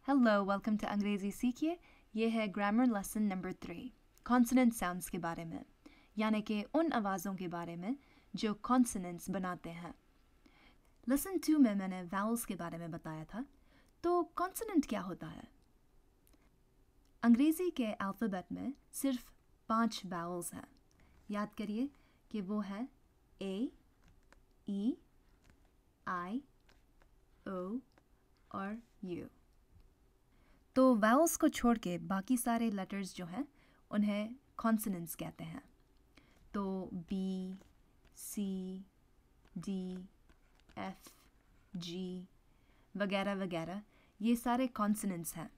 Hello welcome to अंग्रेजी सीखिए। ये है grammar lesson number 3 consonant sounds के बारे में, यानी कि उन आवाज़ों के बारे में जो कॉन्सोनेंट्स बनाते हैं। लेसन 2 में मैंने वाउल्स के बारे में बताया था। तो कॉन्सोनेंट क्या होता है? अंग्रेज़ी के अल्फ़ाबेट में सिर्फ 5 वाउल्स हैं। याद करिए कि वो है A, E, I, O और U। तो वाउल्स को छोड़ के बाकी सारे लेटर्स जो हैं उन्हें कॉन्सोनेंट्स कहते हैं। तो B, C, D, F, G वगैरह वगैरह ये सारे कॉन्सोनेंट्स हैं।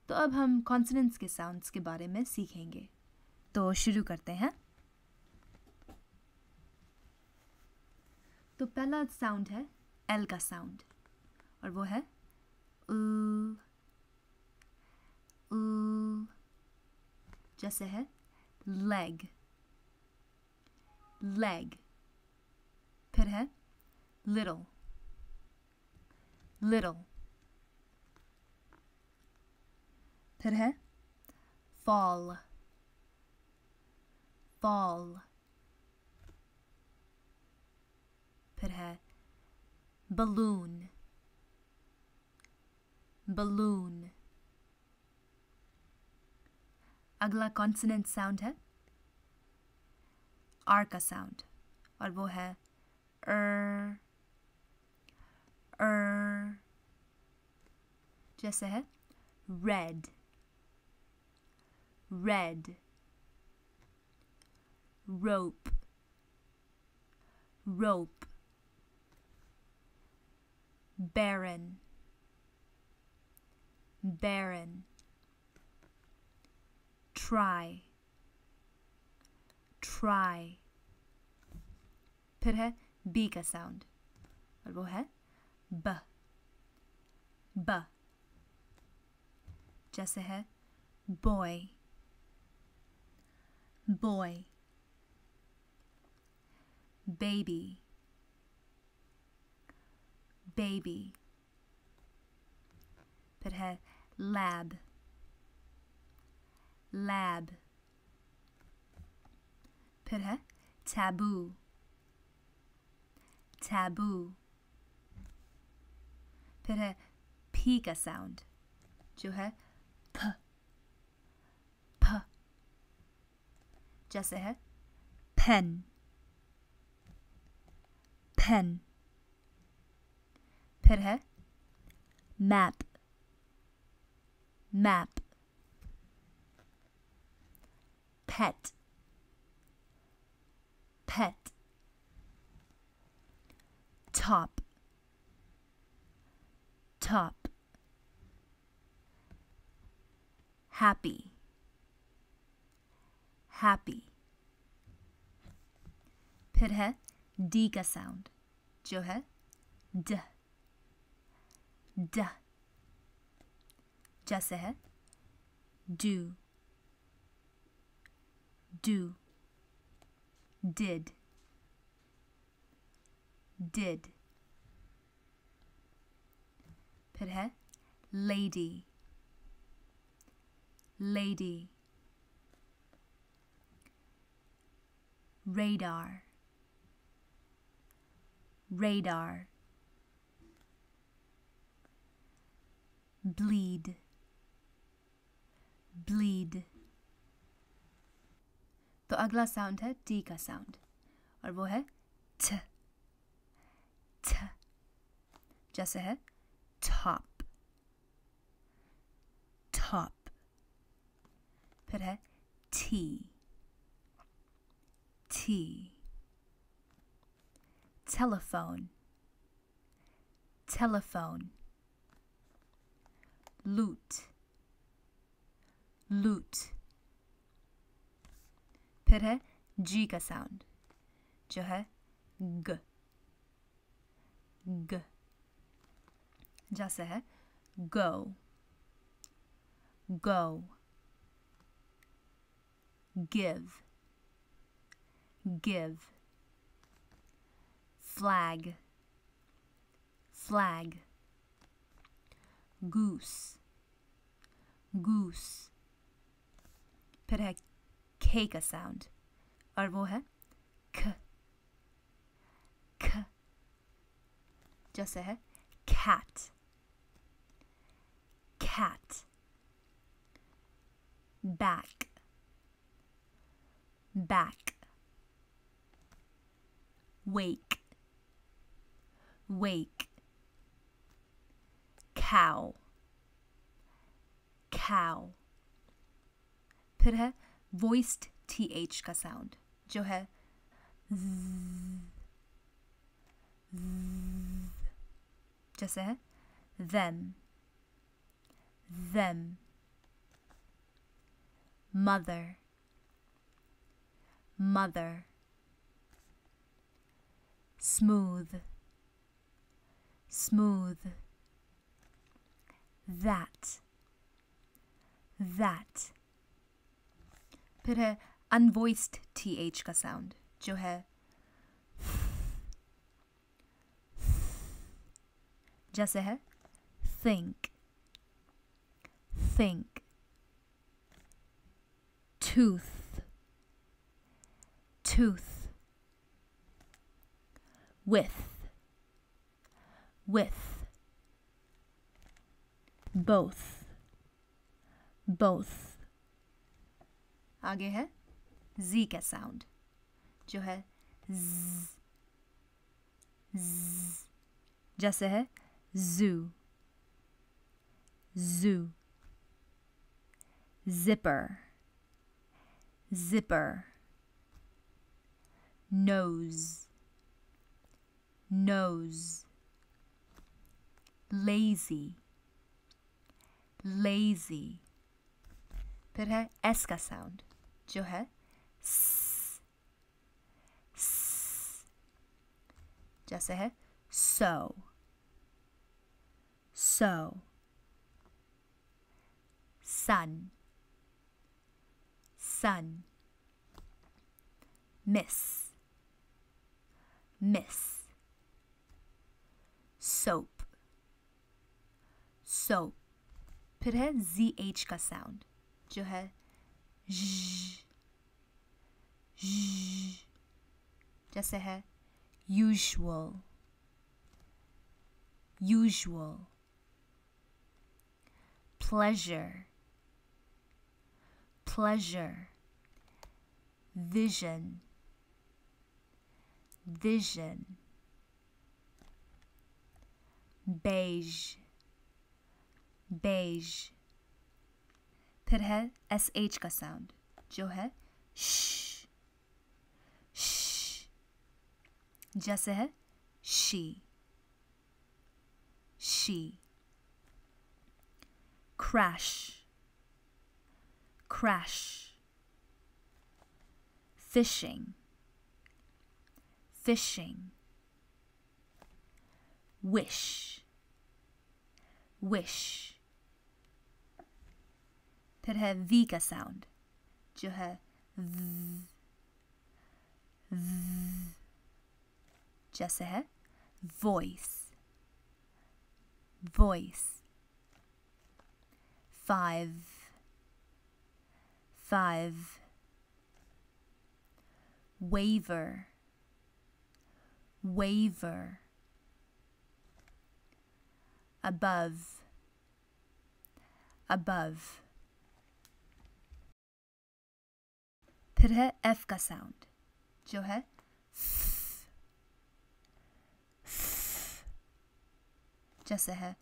तो अब हम कॉन्सोनेंट्स के साउंड्स के बारे में सीखेंगे। तो शुरू करते हैं। तो पहला साउंड है L का साउंड और वो है जैसे है लेग, लेग। फिर है little, little। फिर है fall, fall। फिर है balloon, balloon। अगला कॉन्सोनेंट साउंड है R का साउंड और वो है जैसे है red, red। rope, rope। barren, barren। try, try। फिर है B का साउंड और वो है ब, ब। जैसे है boy, boy। baby, baby। फिर है lab, lab। फिर है taboo, taboo। फिर है P का साउंड जो है प, प। जैसे है pen, pen। फिर है map, map। pet, pet। top, top। happy, happy। फिर है D का साउंड जो है ड, ड। जैसे है do, do। did, did। फिर है lady, lady। radar, radar। bleed, bleed। तो अगला साउंड है T का साउंड और वो है थ, थ। जैसे है top, top। फिर है T, T। telephone, telephone। loot, loot। फिर है G का साउंड जो है ग, ग। जैसे है go, go। give, give। flag, flag। goose, goose. फिर है k का साउंड और वो है k. k. जैसे है cat. cat. back. back. wake. wake. cow. cow. फिर है voiced th का साउंड जो है जैसे है them. them. mother. mother. smooth. smooth. that. that. फिर है unvoiced th का साउंड जो है जैसे है think. think. tooth. tooth. with. with. both. both. आगे है z का साउंड जो है z. z. जैसे है zoo. zoo. zipper. zipper. nose. nose. lazy. lazy. फिर है s का साउंड जो है s. s. जैसे है so. so. sun. sun. miss. miss. soap. soap. फिर है zh का साउंड जो है ज़. ज़. जैसे है usual. usual. pleasure. pleasure. vision. vision. beige. beige. फिर है sh का साउंड जो है sh. sh. जैसे है she. she. crash. crash. fishing. fishing. wish. wish. फिर है v का साउंड जो है v. v. जैसे है voice. voice. 5. 5. waiver. waiver. above. above. फिर है f का साउंड जो है f. f. जैसे है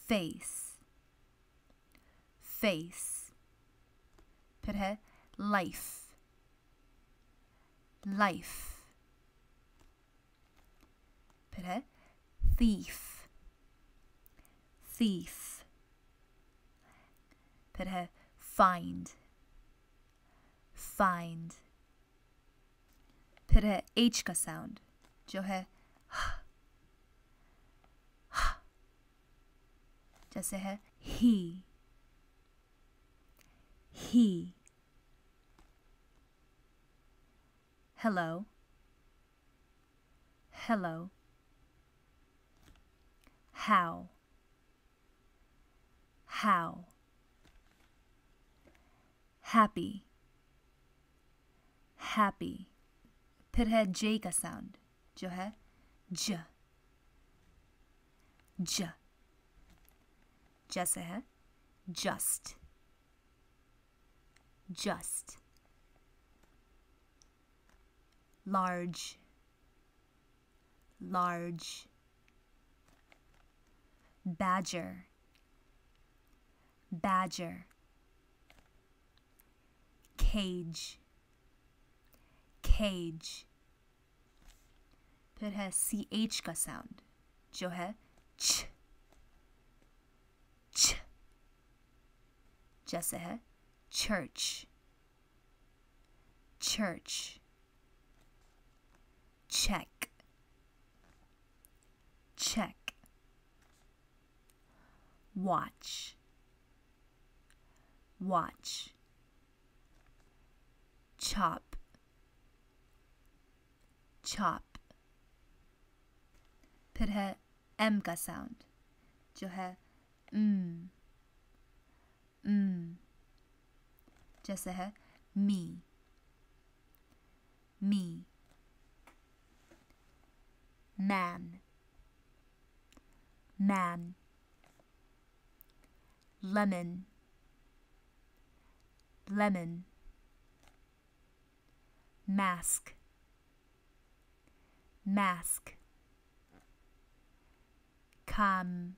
face. face. फिर है life. life. फिर है thief. thief. फिर है find. find. फिर है h का साउंड जो है जैसे है he. he. hello. hello. how. how. happy, happy. फिर है J का साउंड जो है ज, ज, जैसे है just, just. Large, large. Badger, badger. Cage, cage. फिर है CH का साउंड जो है च, च, जैसे है church, church. Check, check. Watch, watch. Chop, chop. फिर है M का साउंड जो है जैसे है me, me. Man, man. Lemon, lemon. Mask, mask. Come,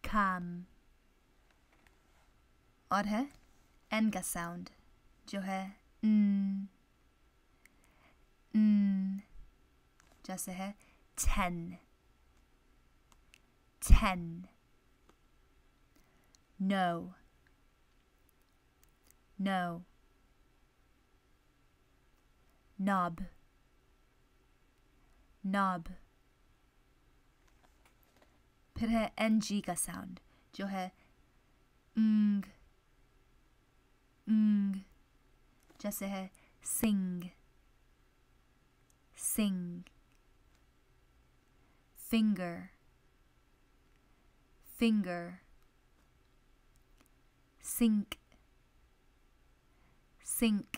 come. और है N का साउंड जो है जैसे है 10, 10. No, no. Knob, knob. फिर है NG का साउंड जो है जैसे है sing, sing. Finger, finger. Sink, sink.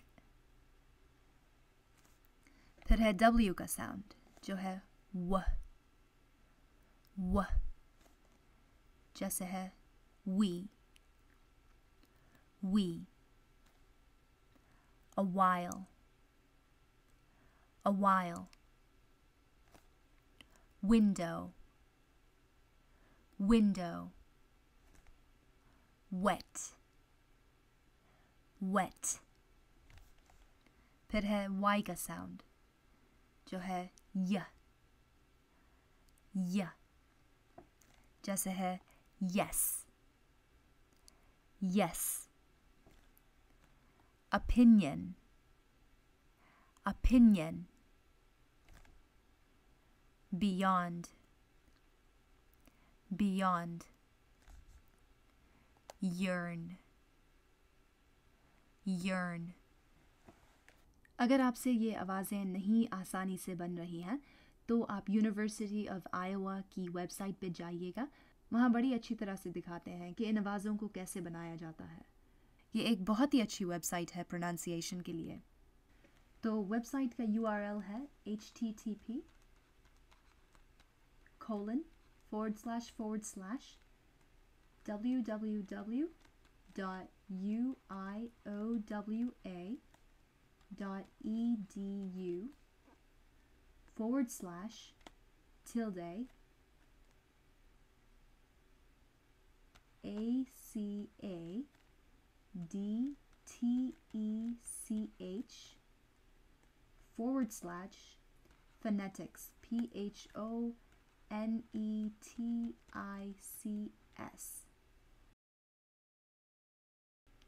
फिर है W का साउंड जो है w, w. जैसे है we, we. A while, a while. Window, window. Wet, wet. फिर है Y का साउंड जो है य, य. जैसे है yes, yes. Opinion, opinion. Beyond, beyond. Yearn, yearn. अगर आपसे ये आवाज़ें नहीं आसानी से बन रही हैं तो आप यूनिवर्सिटी ऑफ आयोवा की वेबसाइट पे जाइएगा. वहाँ बड़ी अच्छी तरह से दिखाते हैं कि इन आवाज़ों को कैसे बनाया जाता है. ये एक बहुत ही अच्छी वेबसाइट है प्रोनाउंसिएशन के लिए. तो वेबसाइट का URL है http://www.uiowa.edu/phonetics phonetics.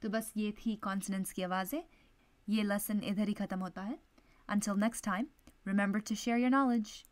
तो बस ये थी कॉन्सोनेंट्स की आवाज़ें. ये लेसन इधर ही ख़त्म होता है. Until next time, remember to share your knowledge.